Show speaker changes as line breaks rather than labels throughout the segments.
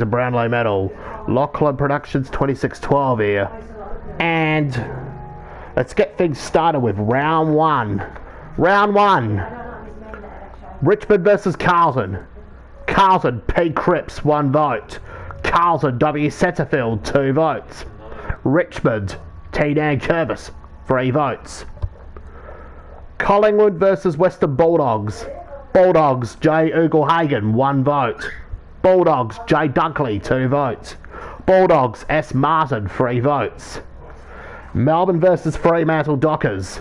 The Brownlow medal. Lock Club Productions 2612 here. And let's get things started with round one. Round one. Richmond versus Carlton. Carlton, P. Cripps, 1 vote. Carlton, W. Setterfield, 2 votes. Richmond, T. Dan Curvis, 3 votes. Collingwood versus Western Bulldogs. Bulldogs, J. Ugelhagen, 1 vote. Bulldogs, J. Dunkley, 2 votes. Bulldogs, S. Martin, 3 votes. Melbourne versus Fremantle Dockers.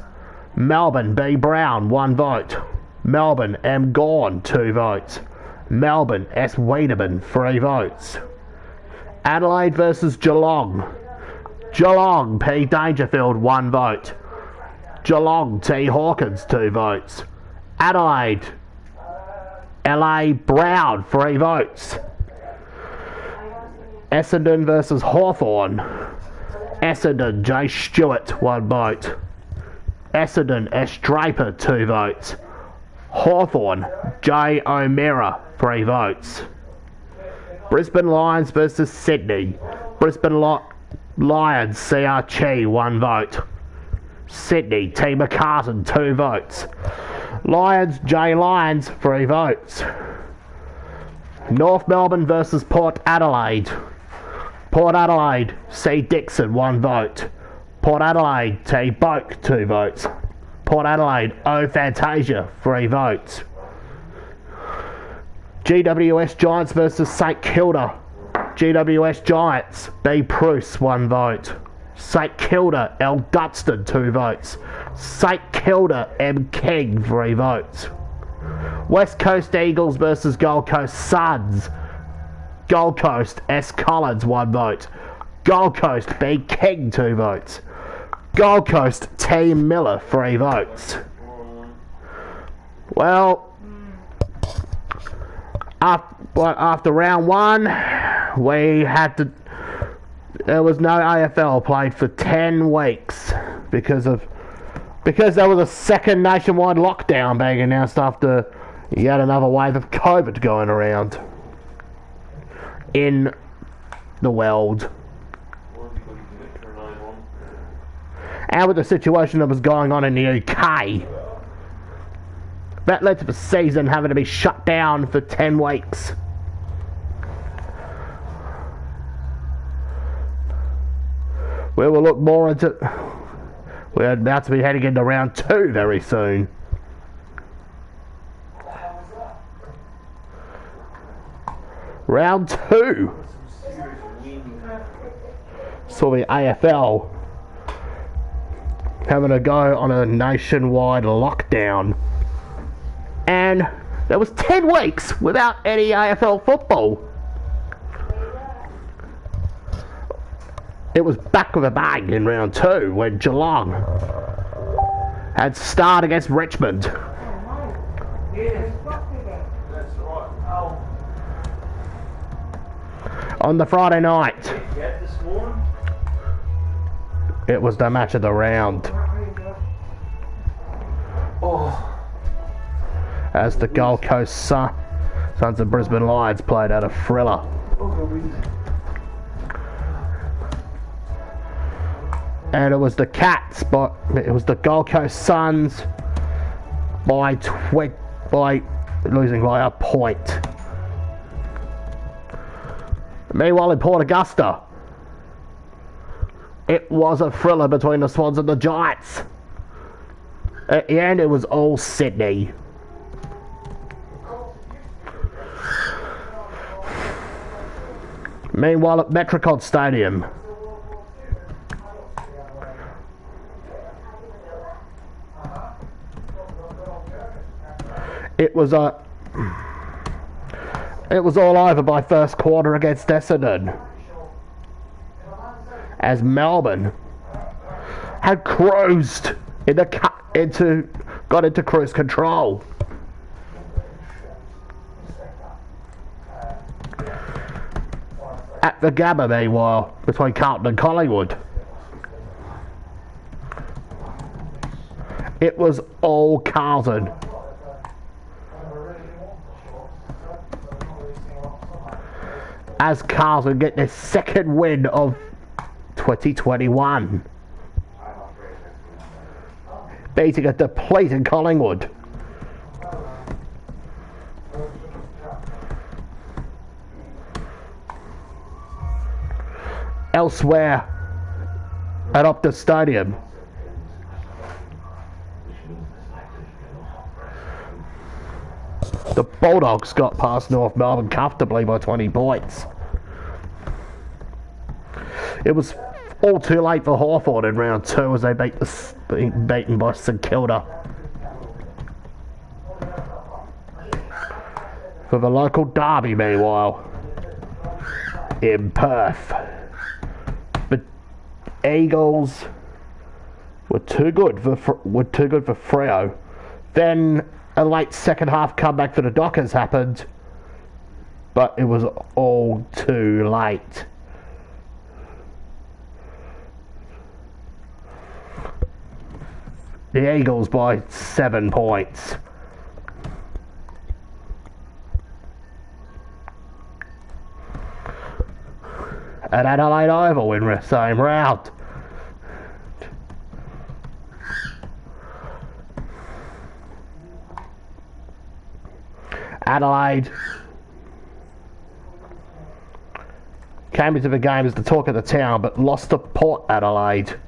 Melbourne, B. Brown, 1 vote. Melbourne, M. Gawn, 2 votes. Melbourne, S. Wiedemann, 3 votes. Adelaide versus Geelong. Geelong, P. Dangerfield, 1 vote. Geelong, T. Hawkins, 2 votes. Adelaide, L.A. Brown, 3 votes. Essendon versus Hawthorn. Essendon, J. Stewart, 1 vote. Essendon, S. Draper, 2 votes. Hawthorn, J. O'Meara, 3 votes. Brisbane Lions versus Sydney. Brisbane Lions, C.R. Chi, 1 vote. Sydney, T. McCartan, 2 votes. Lions, J. Lions, 3 votes. North Melbourne versus Port Adelaide. Port Adelaide, C. Dixon, 1 vote. Port Adelaide, T. Boak, 2 votes. Port Adelaide, O. Fantasia, 3 votes. GWS Giants versus St Kilda. GWS Giants, B. Bruce, 1 vote. St Kilda, L. Dunstan, 2 votes. St Kilda, M. King, 3 votes. West Coast Eagles versus Gold Coast Suns. Gold Coast, S. Collins, 1 vote. Gold Coast, B. King, 2 votes. Gold Coast, T. Miller, 3 votes. Well, after round one, there was no AFL played for 10 weeks because there was a second nationwide lockdown being announced after yet another wave of COVID going around in the world. And with the situation that was going on in the UK, that led to the season having to be shut down for 10 weeks. We will look more into... We're about to be heading into round 2 very soon. Round 2. So the AFL having to go on a nationwide lockdown. And there was 10 weeks without any AFL football. It was back with a bang in round 2 when Geelong had to start against Richmond. On the Friday night. It was the match of the round. As the Gold Coast Suns and Brisbane Lions played out a thriller. And it was the Cats, but it was the Gold Coast Suns by losing by a point. Meanwhile, in Port Augusta, it was a thriller between the Swans and the Giants. At the end, it was all Sydney. Meanwhile, at Metricon Stadium, it was all over by first quarter against Essendon, as Melbourne had cruised got into cruise control. At the Gabba, meanwhile, between Carlton and Collingwood, it was all Carlton. as Carlton get their second win of 2021. Beating a depleted Collingwood. Elsewhere at Optus Stadium, the Bulldogs got past North Melbourne comfortably by 20 points. It was all too late for Hawthorn in round 2 as they beaten by St Kilda. For the local derby, meanwhile, in Perth, the Eagles were too good for Freo. Then a late second half comeback for the Dockers happened, but it was all too late. The Eagles by 7 points. At Adelaide Oval in the same round. Adelaide came into the game as the talk of the town, but lost to Port Adelaide.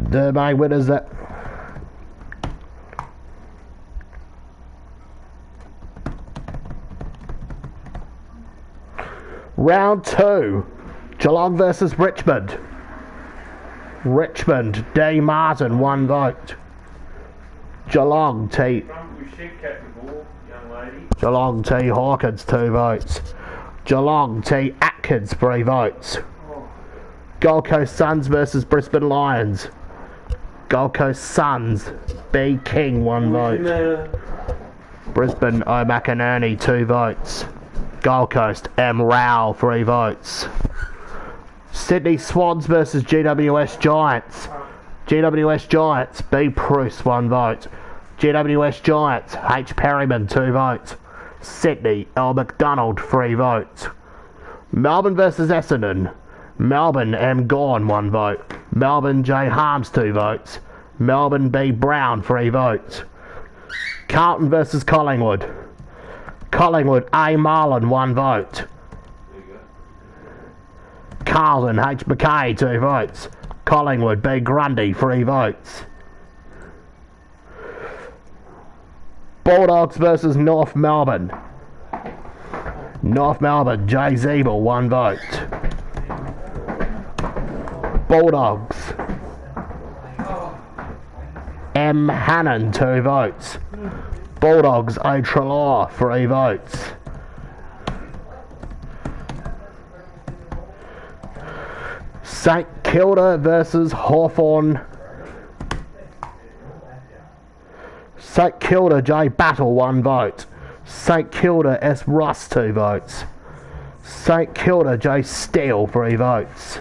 The main winners that round 2, Geelong versus Richmond. Richmond, D. Martin, 1 vote. Geelong, T. Geelong, T. Hawkins, 2 votes. Geelong, T. Atkins, 3 votes. Gold Coast Suns versus Brisbane Lions. Gold Coast Suns, B. King, 1 vote. Brisbane, O. McInerney, 2 votes. Gold Coast, M. Rowell, 3 votes. Sydney Swans versus GWS Giants. GWS Giants, B. Bruce, 1 vote. GWS Giants, H. Perryman, 2 votes. Sydney, L. McDonald, 3 votes. Melbourne versus Essendon. Melbourne, M. Gawn, 1 vote. Melbourne, J. Harms, 2 votes. Melbourne, B. Brown, 3 votes. Carlton versus Collingwood. Collingwood, A. Marlin, 1 vote. Carlton, H. McKay, 2 votes. Collingwood, B. Grundy, 3 votes. Bulldogs versus North Melbourne. North Melbourne, J. Zeeble, 1 vote. Bulldogs, M. Hannon, 2 votes. Bulldogs, A. Trelaw, 3 votes. St Kilda versus Hawthorn. St Kilda, J. Battle, 1 vote. St Kilda, S. Ross, 2 votes. St Kilda, J. Steele, 3 votes.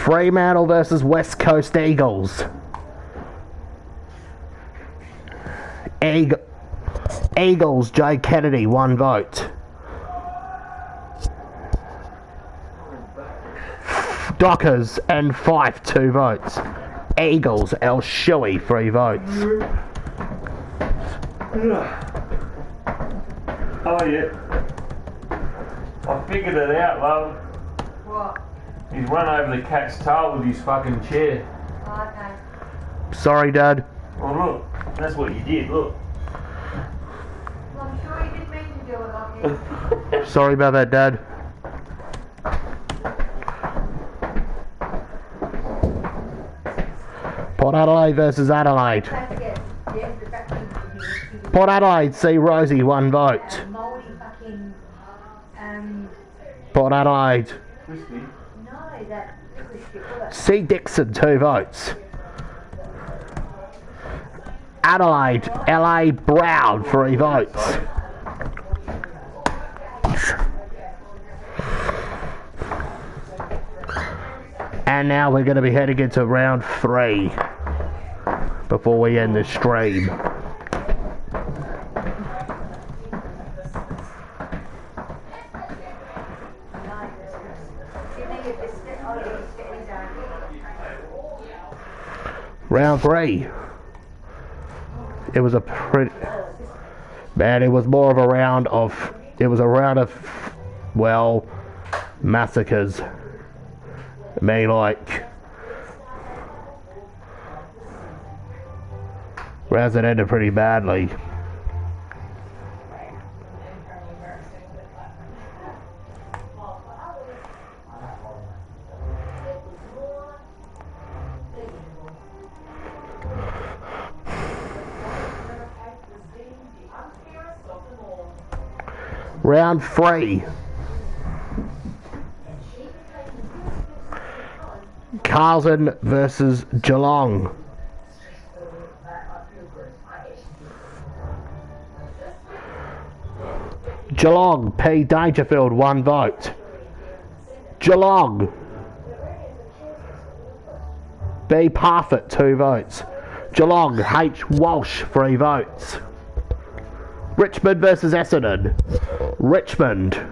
Fremantle versus West Coast Eagles. Eagles, J. Kennedy, 1 vote. Dockers and Fife, 2 votes. Eagles, El Shuey, 3 votes.
Oh yeah. I figured it out, love.
What?
He's run over the cat's tail with his fucking chair.
Oh, okay.
Sorry, Dad.
Oh look, that's what you did, look.
Well, I'm sure he didn't mean to do it like this.
Sorry about that, Dad. Port Adelaide versus Adelaide.
Yes, the vacuum.
Port Adelaide, C. Rosie, 1 vote.
Mouldy fucking,
Port Adelaide,
Twisty.
no, that was shit, was it?
C. Dixon, 2 votes. Adelaide, LA Brown, 3 votes. And now we're going to be heading into round 3 before we end the stream. Round 3. It was a pretty... Man, it was more of a round of... It was a round of, well, massacres. I mean, like... rounds that ended pretty badly. Round 3. Carlton versus Geelong. Geelong, P. Dangerfield, 1 vote. Geelong. B. Parfitt, 2 votes. Geelong, H. Walsh, 3 votes. Richmond versus Essendon. Richmond.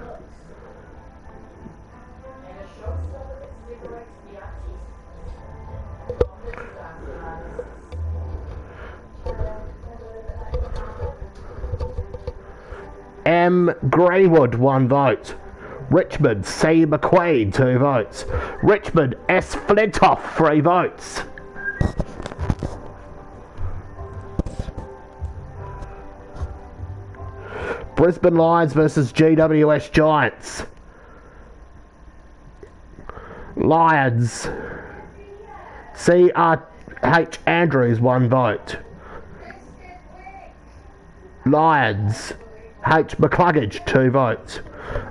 M. Greenwood, 1 vote. Richmond, C. McQueen, 2 votes. Richmond, S. Flintoff, 3 votes. Brisbane Lions versus GWS Giants. Lions. C.R.H. Andrews, 1 vote. Lions. H. McCluggage, 2 votes.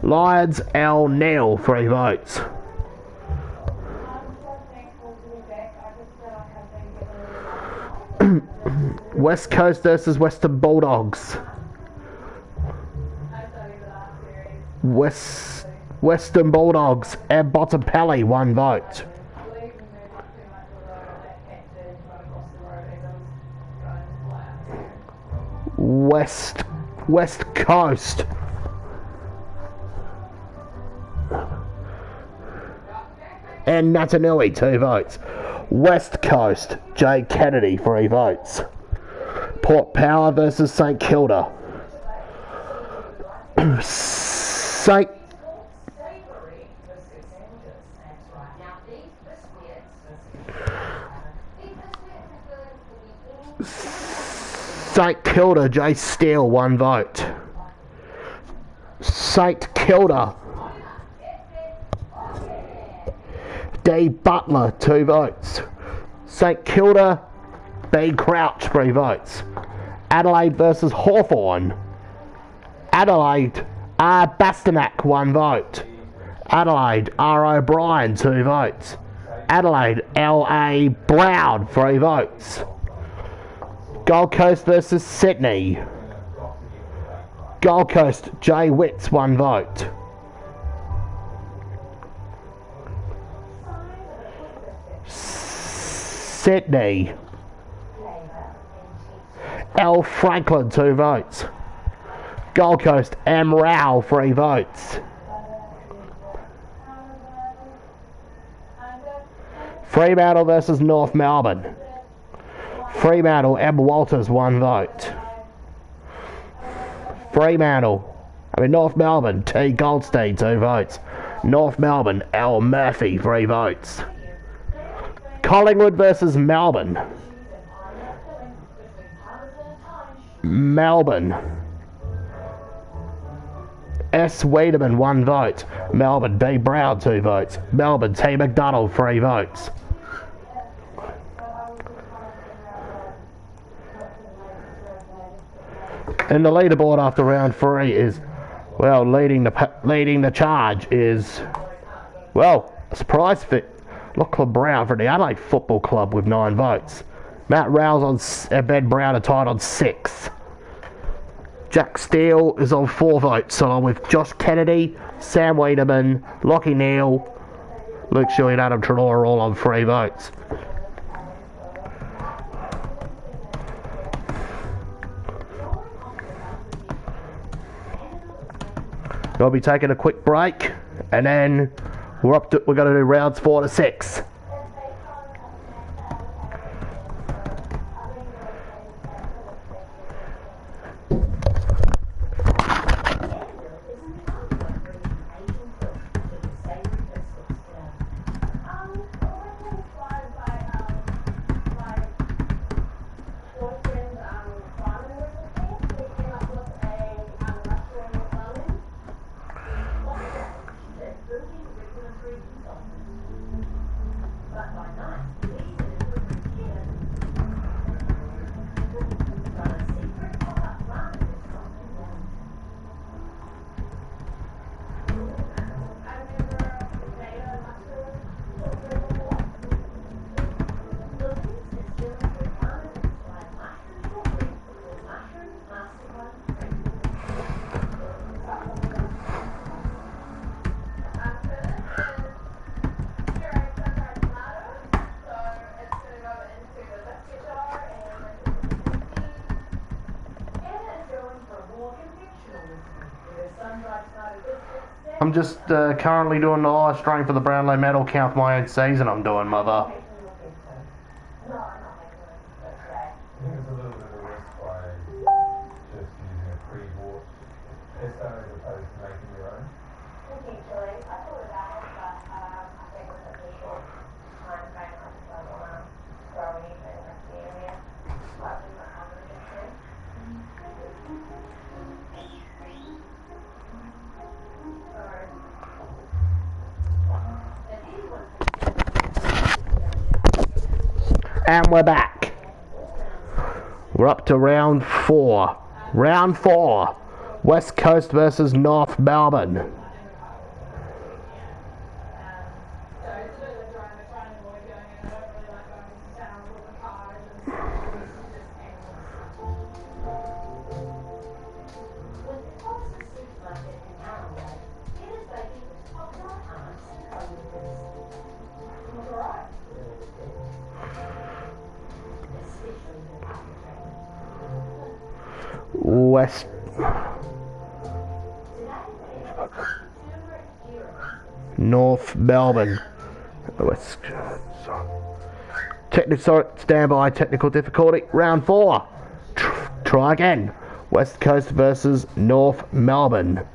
Lions, L. Neil, 3 votes. West Coast versus Western Bulldogs. Western Bulldogs, M. Bontempelli, 1 vote. West Coast. And Natanui, 2 votes. West Coast, J. Kennedy, 3 votes. Port Power versus St Kilda. St Kilda, J. Steele, 1 vote. St Kilda, D. Butler, 2 votes. St Kilda, B. Crouch, 3 votes. Adelaide versus Hawthorn. Adelaide, R. Bastanak, 1 vote. Adelaide, R. O'Brien, 2 votes. Adelaide, L. A. Brown, 3 votes. Gold Coast versus Sydney. Gold Coast, J. Witts, 1 vote. Sydney, L. Franklin, 2 votes. Gold Coast, M. Rao, 3 votes. Fremantle versus North Melbourne. Fremantle, M. Walters, 1 vote. North Melbourne, T. Goldstein, 2 votes. North Melbourne, L. Murphy, 3 votes. Collingwood versus Melbourne. Melbourne, S. Wiedemann, 1 vote. Melbourne, B. Brown, 2 votes. Melbourne, T. McDonald, 3 votes. And the leaderboard after round 3 is, well, leading the charge is, well, a surprise fit. Lachlan Brown from the Adelaide Football Club with 9 votes. Matt Rouse and Ben Brown are tied on 6. Jack Steele is on 4 votes, along with Josh Kennedy, Sam Wiedemann, Lockie Neal, Luke Shuey and Adam Treloar are all on 3 votes. We'll be taking a quick break, and then we're going to do rounds 4 to 6. I'm just currently doing the live stream for the Brownlow medal count for my own season I'm doing, mother. And we're back. We're up to round 4. Round 4. West Coast versus North Melbourne. West North Melbourne. West. Standby technical difficulty. Round 4. Try again. West Coast versus North Melbourne.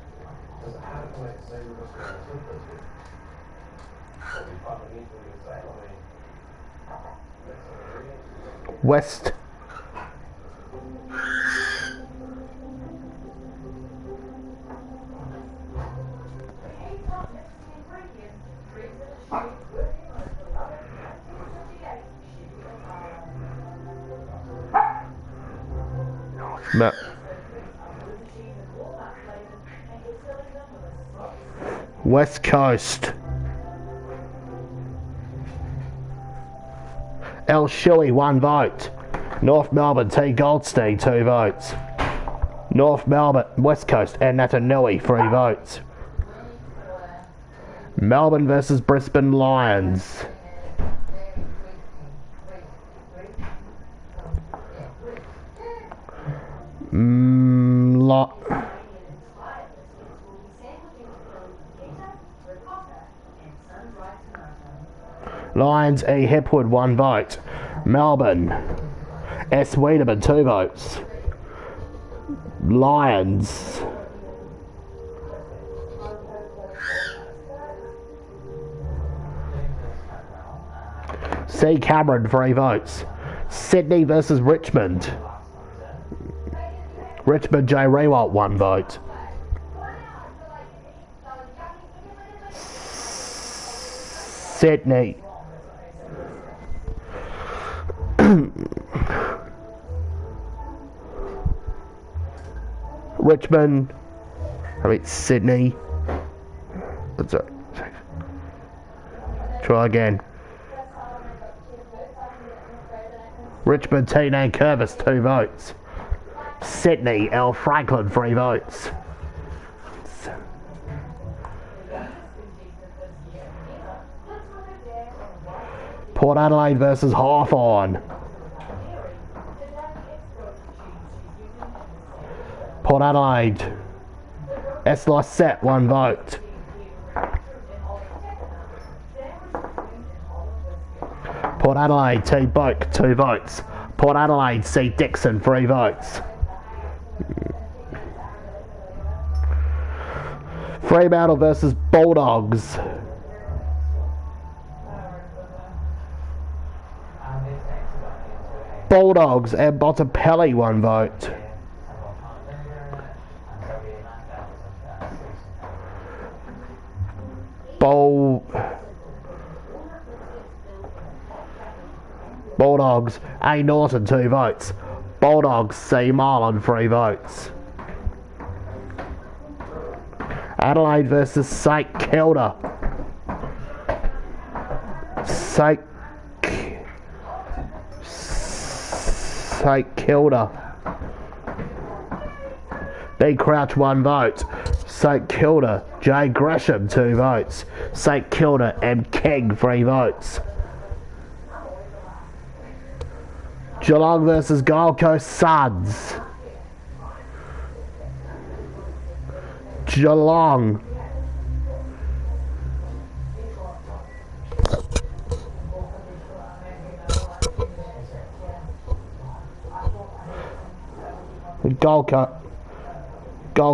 West. West Coast. El Shuey, 1 vote. North Melbourne, T Goldstein, 2 votes. North Melbourne, West Coast, and Natanui, 3 votes. Melbourne versus Brisbane Lions. Lions E Hipwood, 1 vote. Melbourne S Wiedemann, 2 votes. Lions C Cameron, 3 votes. Sydney versus Richmond. Richmond J Rewalt, 1 vote. Sydney. Richmond. Sydney. That's it. Try again. Richmond T. Nankervis 2 votes. Sydney L. Franklin 3 votes. Port Adelaide versus Hawthorn. Port Adelaide. S. Lysette 1 vote. Port Adelaide T. Boak 2 votes. Port Adelaide C. Dixon 3 votes. Fremantle versus Bulldogs. Bulldogs and Bontempelli 1 vote. Bulldogs A. Norton 2 votes. Bulldogs C. Marlon 3 votes. Adelaide versus St Kilda. St Kilda. B. Crouch 1 vote. St Kilda J. Gresham 2 votes. St Kilda M. King 3 votes. Geelong versus Gold Coast Suns. Geelong. Gold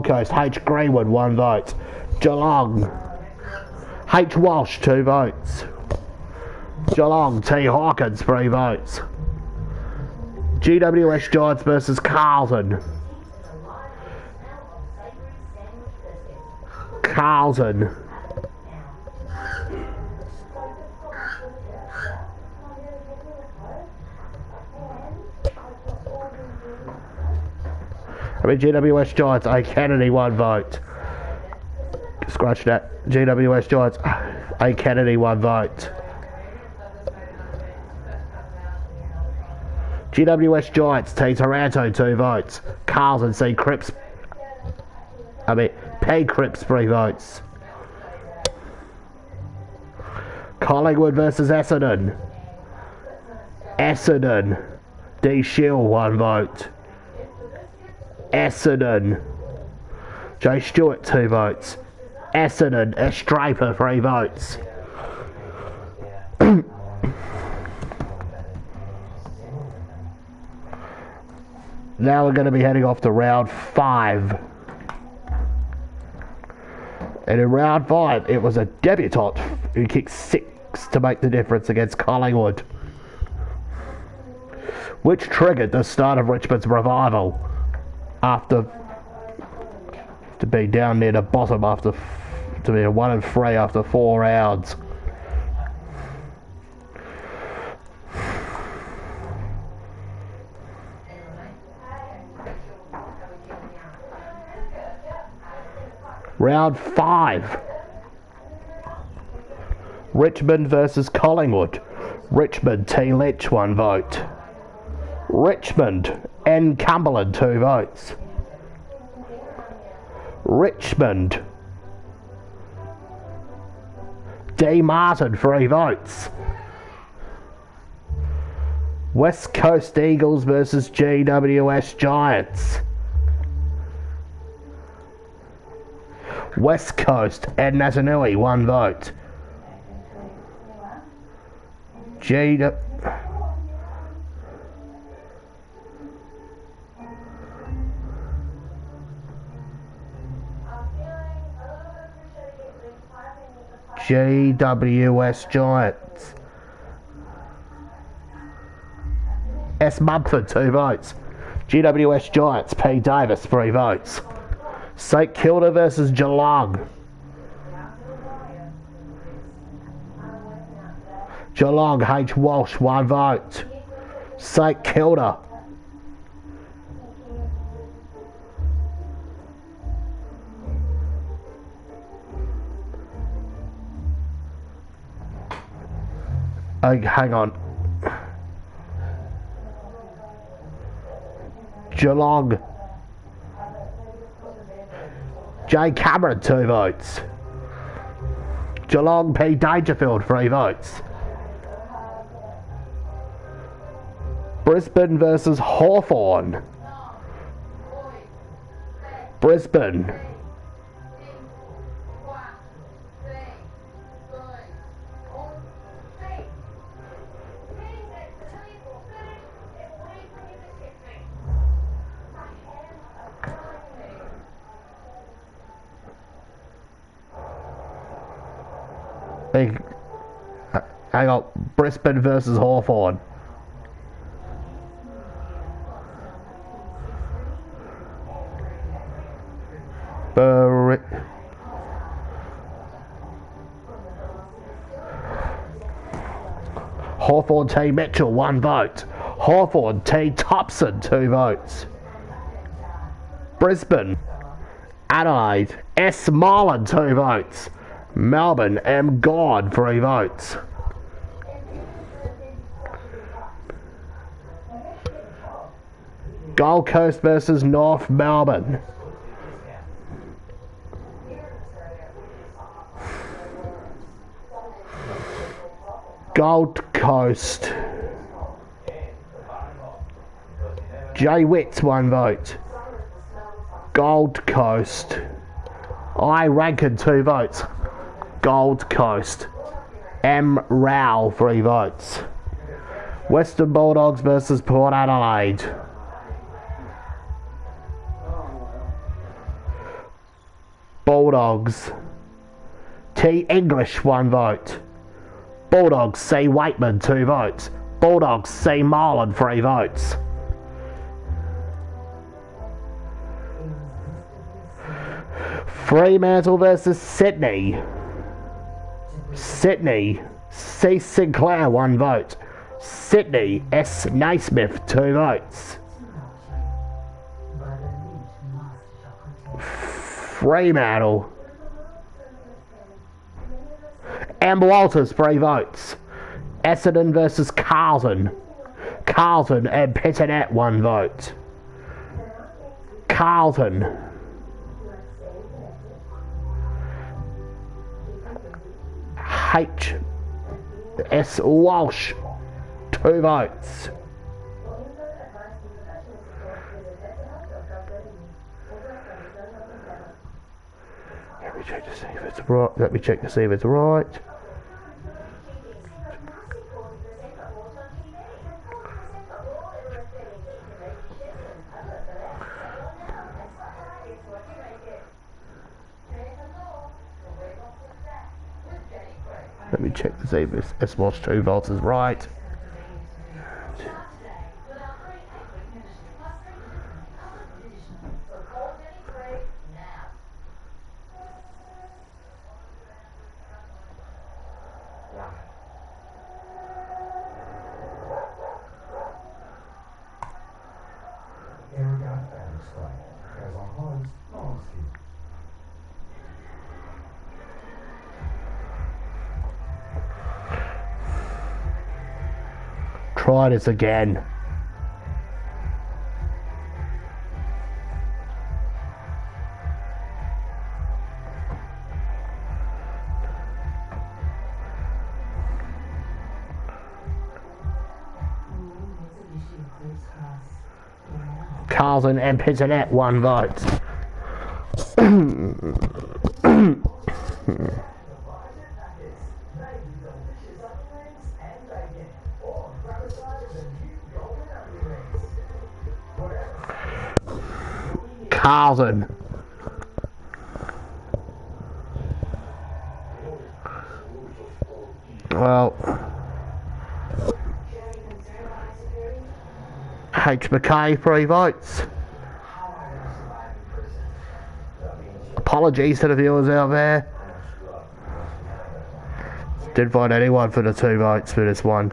Coast H. Greenwood 1 vote. Geelong H. Walsh 2 votes. Geelong T. Hawkins 3 votes. GWS Giants versus Carlton. Carlton. GWS Giants A. Kennedy 1 vote. Scratch that. GWS Giants A. Kennedy 1 vote. GWS Giants T. Taranto 2 votes. Carlton C. Cripps. P. Cripps 3 votes. Collingwood versus Essendon. Essendon D. Shield 1 vote. Essendon J. Stewart 2 votes. Essendon S. Draper 3 votes. Now we're going to be heading off to round 5. And in round 5, it was a debutant who kicked 6 to make the difference against Collingwood, which triggered the start of Richmond's revival after to be down near the bottom after to be a 1-3 after 4 rounds. Round 5. Richmond versus Collingwood. Richmond T. Lynch 1 vote. Richmond N. Cumberland 2 votes. Richmond D. Martin 3 votes. West Coast Eagles versus GWS Giants. West Coast Ed Natanui 1 vote. GWS Giants. S. Mumford 2 votes. GWS Giants P. Davis 3 votes. St Kilda versus Geelong. Geelong H. Walsh 1 vote. St Kilda. Oh, hang on. Geelong. J Cameron, 2 votes. Geelong P Dangerfield, 3 votes. Brisbane versus Hawthorn. Brisbane. Hang on, Brisbane versus Hawthorn. Hawthorn T Mitchell, 1 vote. Hawthorn T Thompson, 2 votes. Brisbane. Adelaide S Marlin, 2 votes. Melbourne M God, 3 votes. Gold Coast versus North Melbourne. Gold Coast. J Witts, 1 vote. Gold Coast. I Rankin, 2 votes. Gold Coast. M Rowell, 3 votes. Western Bulldogs versus Port Adelaide. Bulldogs. T English, 1 vote. Bulldogs C Waitman, 2 votes. Bulldogs C Marlin, 3 votes. Fremantle versus Sydney. Sydney C Sinclair, 1 vote. Sydney S Naismith, 2 votes. Fremantle M Walters, 3 votes. Essendon versus Carlton. Carlton and Pittonet, 1 vote. Carlton. H S Walsh, 2 votes. Let me check to see if it's right. Let me check to see if it's right. Let me check to see if this S Walsh 2 votes is right. Try this again. Carlton and Pittonet, 1 vote. Carlton. Well, H McKay, 3 votes. Apologies to the viewers out there. Didn't find anyone for the 2 votes for this one.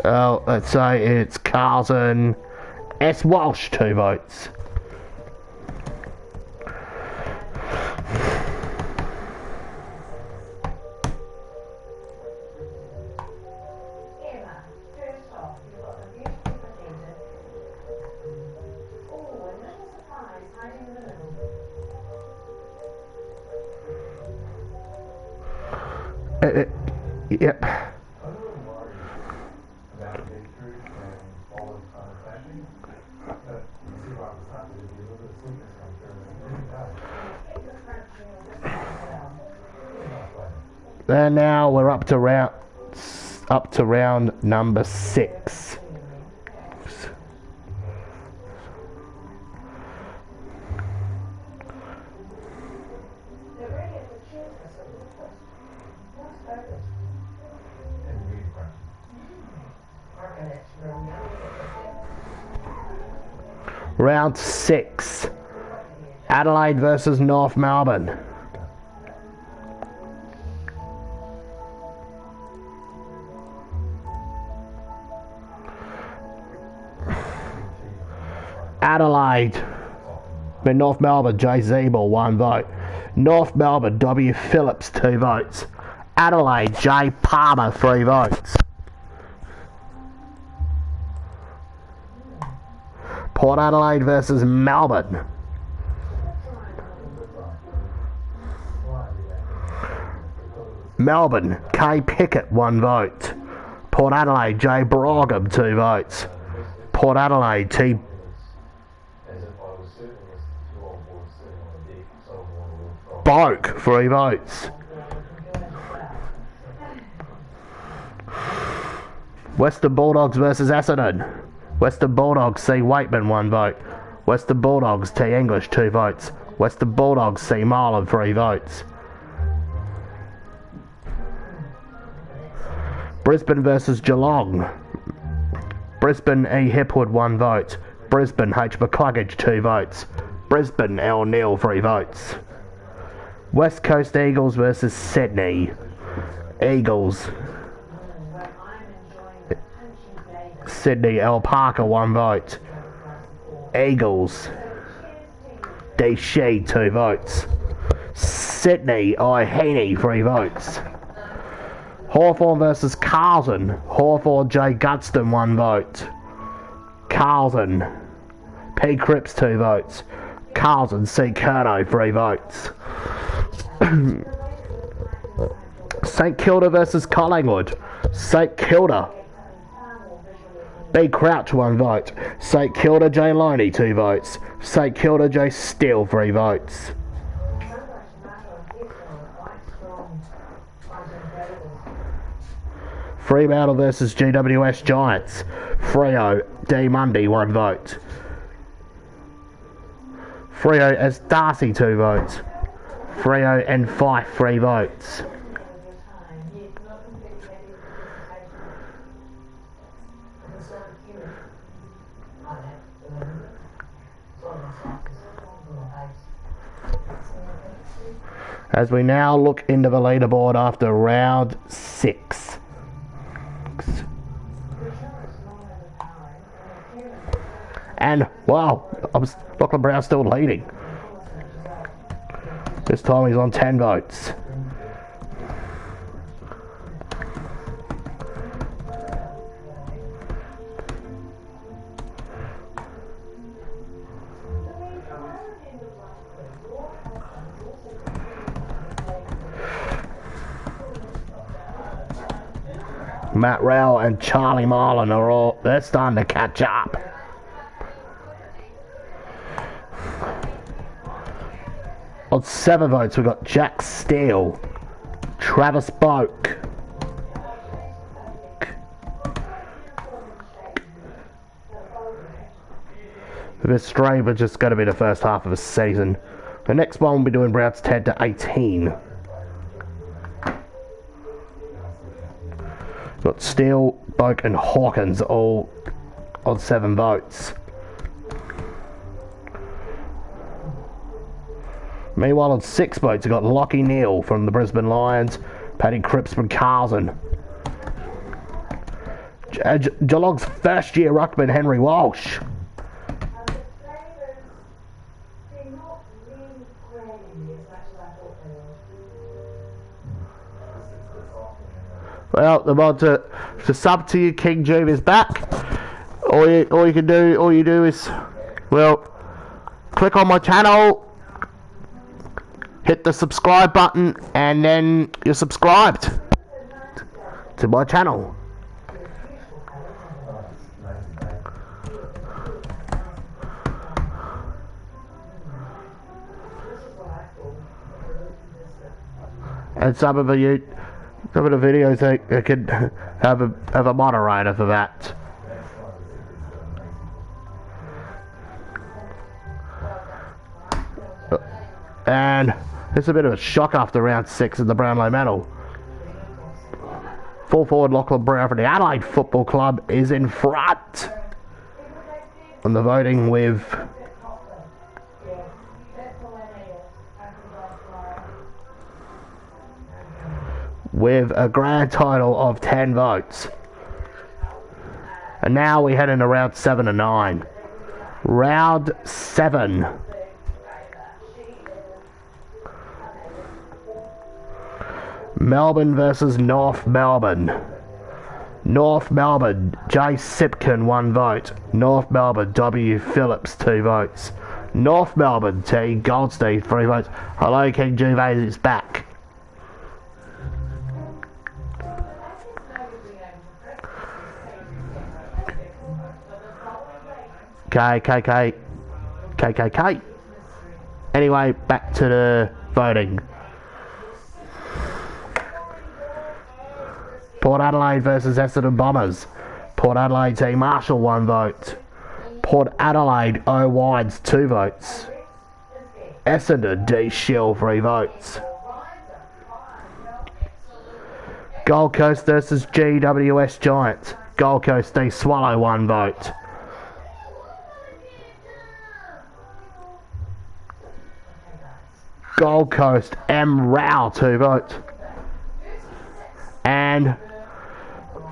Well, let's say it's Carlton S Walsh, 2 votes. Yep. And now we're up to round number 6. Round 6. Adelaide versus North Melbourne. Adelaide, North Melbourne, J. Zeeble, 1 vote. North Melbourne, W. Phillips, 2 votes. Adelaide, J. Palmer, 3 votes. Port Adelaide versus Melbourne. Melbourne, K. Pickett, 1 vote. Port Adelaide, J. Brougham, 2 votes. Port Adelaide, T. Boak, 3 votes. Western Bulldogs versus Essendon. Western Bulldogs, C. Waitman, 1 vote. Western Bulldogs, T. English, 2 votes. Western Bulldogs, C. Marlin, 3 votes. Brisbane versus Geelong. Brisbane, E. Hipwood, 1 vote. Brisbane, H. McCluggage, 2 votes. Brisbane, L. Neal, 3 votes. West Coast Eagles versus Sydney. Eagles. Sydney, L. Parker, 1 vote. Eagles. D. Shee, 2 votes. Sydney, I. Heaney, 3 votes. Hawthorn versus Carlton. Hawthorn, J. Gudston, 1 vote. Carlton, P. Cripps, 2 votes. Carlton, C. Curnow, 3 votes. St Kilda versus Collingwood. St Kilda, B. Crouch, 1 vote. St Kilda, J. Loney, 2 votes. St Kilda, J. Steele, 3 votes. Fremantle versus GWS Giants. Freo, D. Mundy, 1 vote. Freo S. Darcy, 2 votes. Freo and Fife, 3 votes. As we now look into the leaderboard after round 6. And, wow, Lachlan Brown still leading. This time he's on 10 votes. Matt Rowell and Charlie Marlin they're starting to catch up. On 7 votes, we've got Jack Steele, Travis Boak, this stream is just going to be the first half of the season. The next one we'll be doing rounds 10 to 18. Got Steele, Boak and Hawkins all on 7 votes. Meanwhile, on 6 votes, we've got Lockie Neal from the Brisbane Lions, Paddy Cripps from Carlton. Geelong's first year ruckman, Henry Walsh. Well, the mod to sub to you, King Joom is back. All you do is, well, click on my channel, hit the subscribe button, and then you're subscribed. to my channel. And some of the videos I could have a moderator for that. And it's a bit of a shock after round 6 in the Brownlow medal. Full forward Lachlan Brown for the Adelaide Football Club is in front on the voting with a grand total of 10 votes. And now we head into round 7 and 9. Round 7. Melbourne versus North Melbourne. North Melbourne, J. Sipkin 1 vote. North Melbourne, W. Phillips 2 votes. North Melbourne, T. Goldstein 3 votes. Hello, King Gervais is back. KKK. Anyway, back to the voting. Port Adelaide versus Essendon Bombers. Port Adelaide T. Marshall 1 vote. Port Adelaide O. Wides 2 votes. Essendon D. Shill 3 votes. Gold Coast versus GWS Giants. Gold Coast D. Swallow 1 vote. Gold Coast M. Rao 2 votes. And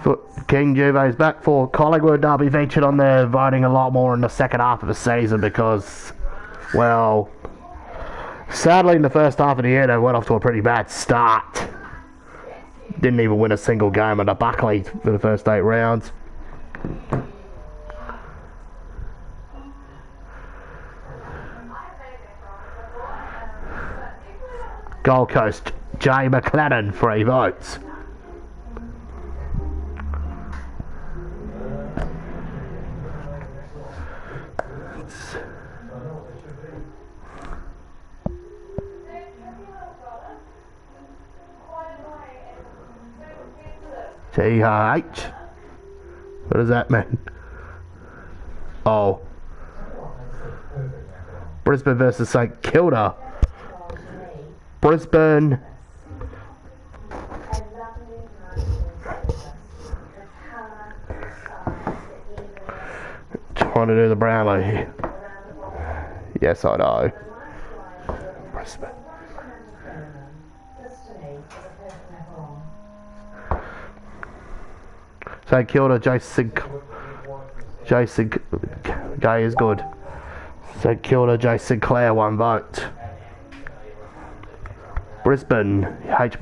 for King Gervais back for Collingwood, they'll be featured on there voting a lot more in the second half of the season because, well, sadly in the first half of the year they went off to a pretty bad start. Didn't even win a single game at the Buckley for the first 8 rounds. Gold Coast, J. McLennan 3 votes. TH. What does that mean? Oh. Brisbane versus St Kilda. Brisbane. Trying to do the Brownlow here. Yes, I know. Brisbane. St Kilda, Jason Gay is good. St Kilda, J. Sinclair 1 vote. Brisbane, H.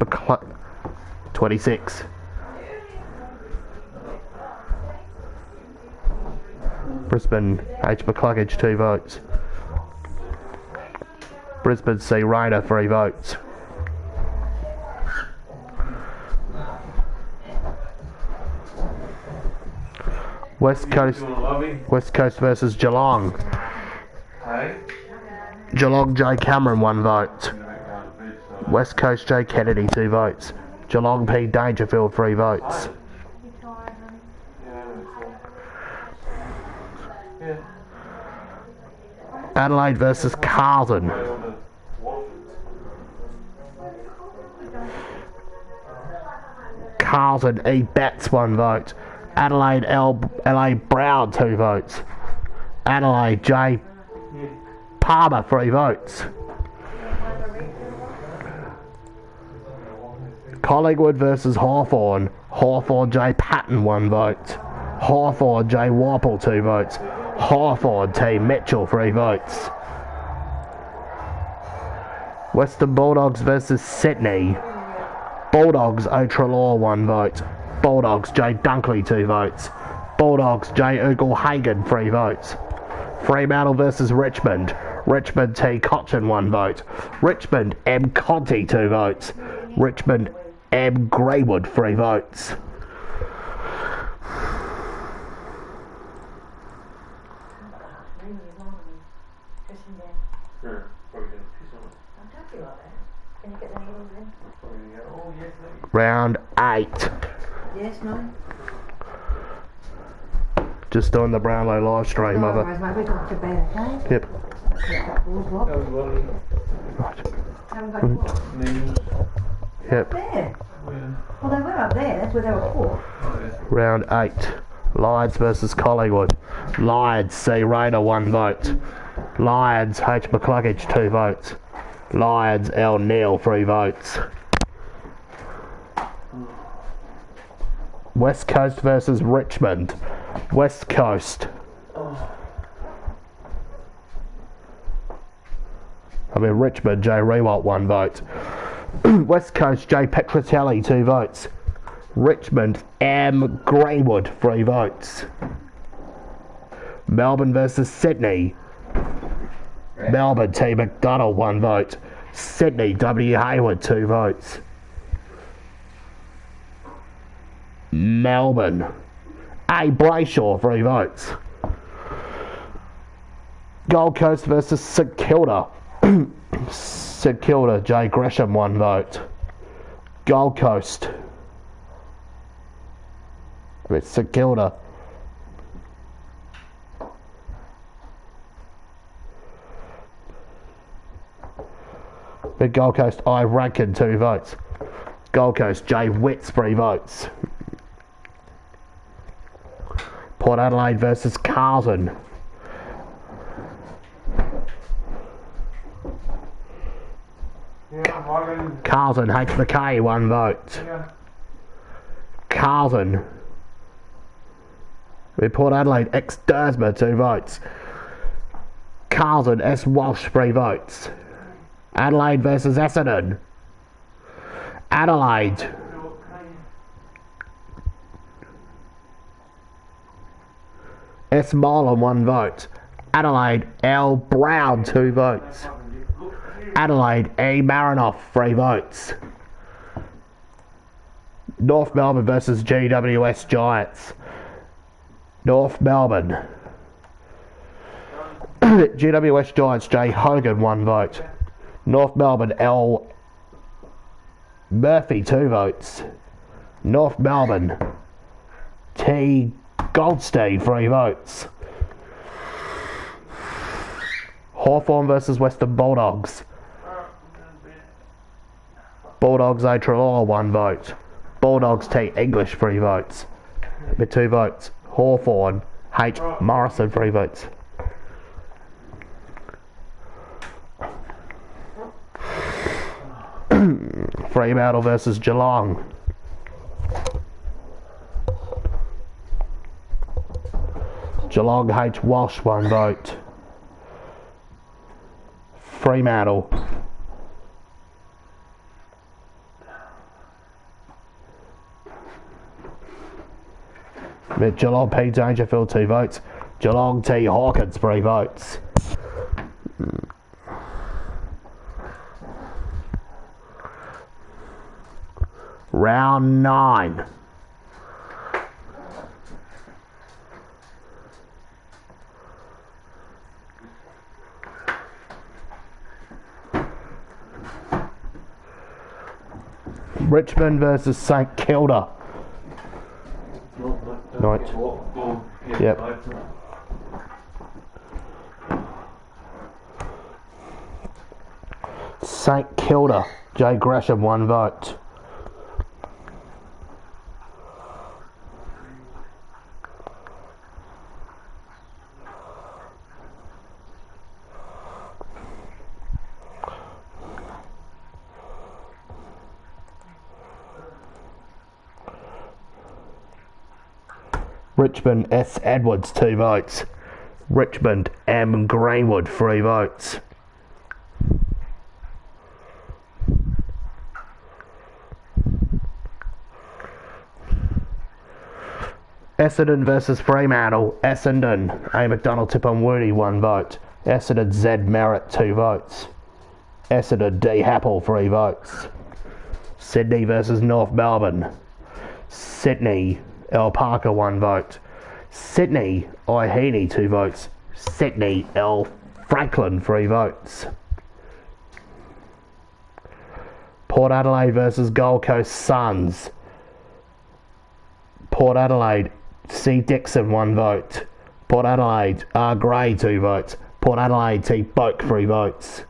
26. Brisbane, H. McCluggage 2 votes. Brisbane, C. Rayner 3 votes. West Coast versus Geelong.
Hey?
Geelong, J. Cameron 1 vote. West Coast, J. Kennedy 2 votes. Geelong, P. Dangerfield 3 votes. Adelaide versus Carlton. Carlton, E. Betts 1 vote. Adelaide, L.A. Brown 2 votes. Adelaide, J. Palmer 3 votes. Collingwood versus Hawthorn. Hawthorn, J. Patton 1 vote. Hawthorn, J. Warple 2 votes. Hawthorn, T. Mitchell 3 votes. Western Bulldogs versus Sydney. Bulldogs, O. Trelaw 1 vote. Bulldogs, J. Dunkley 2 votes. Bulldogs, J. Ugle-Hagan 3 votes. Fremantle versus Richmond. Richmond, T. Cochin 1 vote. Richmond, M. Conti 2 votes. Richmond, M. Greywood 3 votes. Round 8.
Yes, no?
Just doing the Brownlow live stream
No
of it.
worries, mate. We're going to bed, okay?
Yep.
What?
That was one
Right.
Haven't got your what?
names.
Yep.
There.
Where?
Well, they were up there. That's where they were caught.
Oh, yeah.
Round 8. Lions versus Collingwood. Lions, C. Rayner, 1 vote. Lions, H. McCluggage, 2 votes. Lions, L. Neal, 3 votes. West Coast versus Richmond. West Coast. Richmond, J. Rewalt, 1 vote. West Coast, J. Petrotelli, 2 votes. Richmond, M. Greenwood, 3 votes. Melbourne versus Sydney. Melbourne, T. McDonald, 1 vote. Sydney, W. Hayward, 2 votes. Melbourne, A. Brayshaw, 3 votes. Gold Coast versus St Kilda. St Kilda, J. Gresham, 1 vote. Gold Coast. St Kilda. Gold Coast, I. Rankin, 2 votes. Gold Coast, J. Witts, 3 votes. Port Adelaide versus Carlton.
Yeah, Morgan.
Carlton, H. McKay, 1 vote.
Yeah.
Carlton. Port Adelaide, X. Dersma, 2 votes. Carlton, S. Walsh, 3 votes. Adelaide versus Essendon. Adelaide. S. Molan, 1 vote. Adelaide, L. Brown, 2 votes. Adelaide, E. Marinoff, 3 votes. North Melbourne versus GWS Giants. North Melbourne. GWS Giants, J. Hogan, 1 vote. North Melbourne, L. Murphy, 2 votes. North Melbourne, T. Goldstein, 3 votes. Hawthorn versus Western Bulldogs. Bulldogs, A. Trelaw, 1 vote. Bulldogs, T. English, 3 votes. With 2 votes. Hawthorn, H. Morrison, 3 votes. Fremantle versus Geelong. Geelong, H. Walsh, 1 vote. Fremantle. With Geelong, P. Dangerfield, 2 votes. Geelong, T. Hawkins, 3 votes. Round 9. Richmond versus St Kilda. Right. Yep. St Kilda, J. Gresham, 1 vote. Richmond, S. Edwards, 2 votes. Richmond, M. Greenwood, 3 votes. Essendon versus Fremantle. Essendon, A. McDonald, Tipungwuti, 1 vote. Essendon, Z. Merritt, 2 votes. Essendon, D. Happel, 3 votes. Sydney versus North Melbourne. Sydney, L. Parker, 1 vote. Sydney, I. Heaney, 2 votes. Sydney, L. Franklin, 3 votes. Port Adelaide versus Gold Coast Suns. Port Adelaide, C. Dixon, 1 vote. Port Adelaide, R. Gray, 2 votes. Port Adelaide, T. Boak, 3 votes.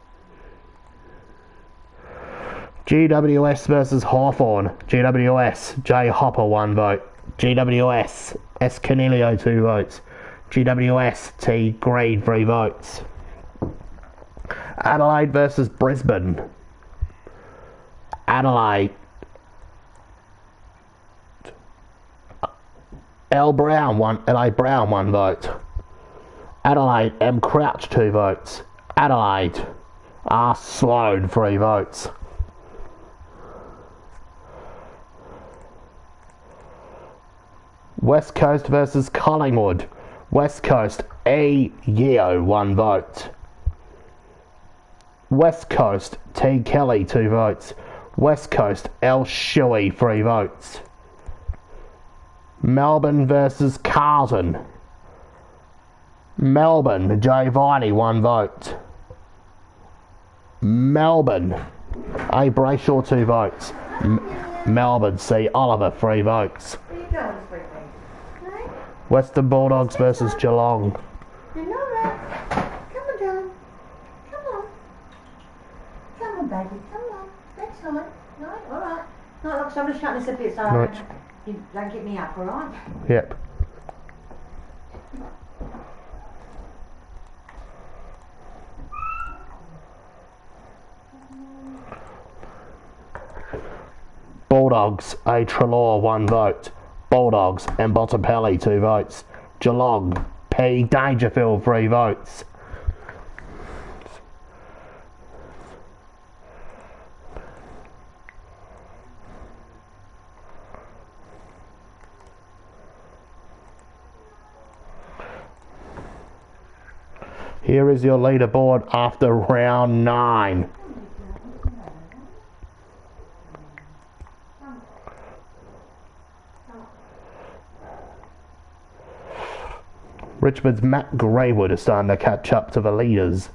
GWS versus Hawthorn. GWS, J. Hopper, 1 vote. GWS, S. Canelio, 2 votes. GWS, T. Green, 3 votes. Adelaide versus Brisbane. Adelaide, L. Brown, 1 vote. Adelaide, M. Crouch, 2 votes. Adelaide, R. Sloan, 3 votes. West Coast versus Collingwood. West Coast, E. Yeo, 1 vote. West Coast, T. Kelly, 2 votes. West Coast, L. Shuey, 3 votes. Melbourne versus Carlton. Melbourne, J. Viney, 1 vote. Melbourne, A. Brayshaw, 2 votes. Melbourne, C. Oliver, 3 votes.
Where you going, sweetie? No?
Western Bulldogs versus Geelong.
You're not right. Come on, darling. Come on. Come on, baby. Come on. That's nice. No, all right. No, look, so I'm just shutting this a bit so
Right.
you don't get me up, all right?
Yep. Bulldogs, A. Trelaw, 1 vote. Bulldogs, M. Bontempelli, 2 votes. Geelong, P. Dangerfield, 3 votes. Here is your leaderboard after round 9. Richmond's Matt Greywood is starting to catch up to the leaders.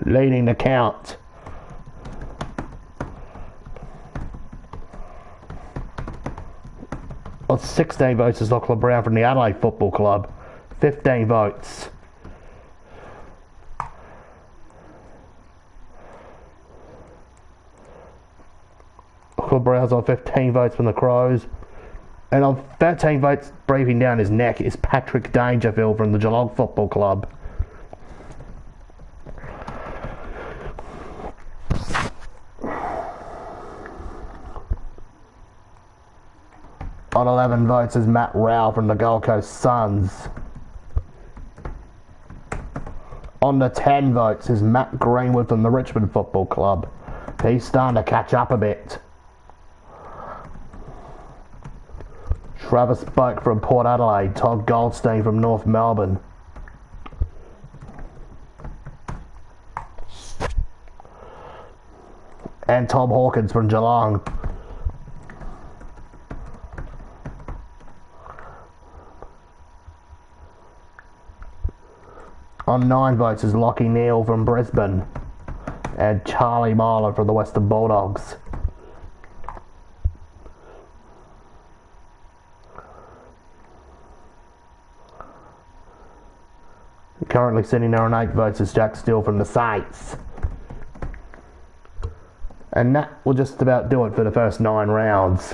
Leading the count. On 16 votes is Lachlan Brown from the Adelaide Football Club. 15 votes. Lachlan Brown's on 15 votes from the Crows. And on 13 votes, breathing down his neck, is Patrick Dangerfield from the Geelong Football Club. On 11 votes is Matt Rowell from the Gold Coast Suns. On the 10 votes is Matt Greenwood from the Richmond Football Club. He's starting to catch up a bit. Travis Boak from Port Adelaide. Todd Goldstein from North Melbourne. And Tom Hawkins from Geelong. On 9 votes is Lockie Neal from Brisbane and Charlie Marler from the Western Bulldogs. Currently sitting there on 8 votes is Jack Steele from the Saints. And that will just about do it for the first 9 rounds.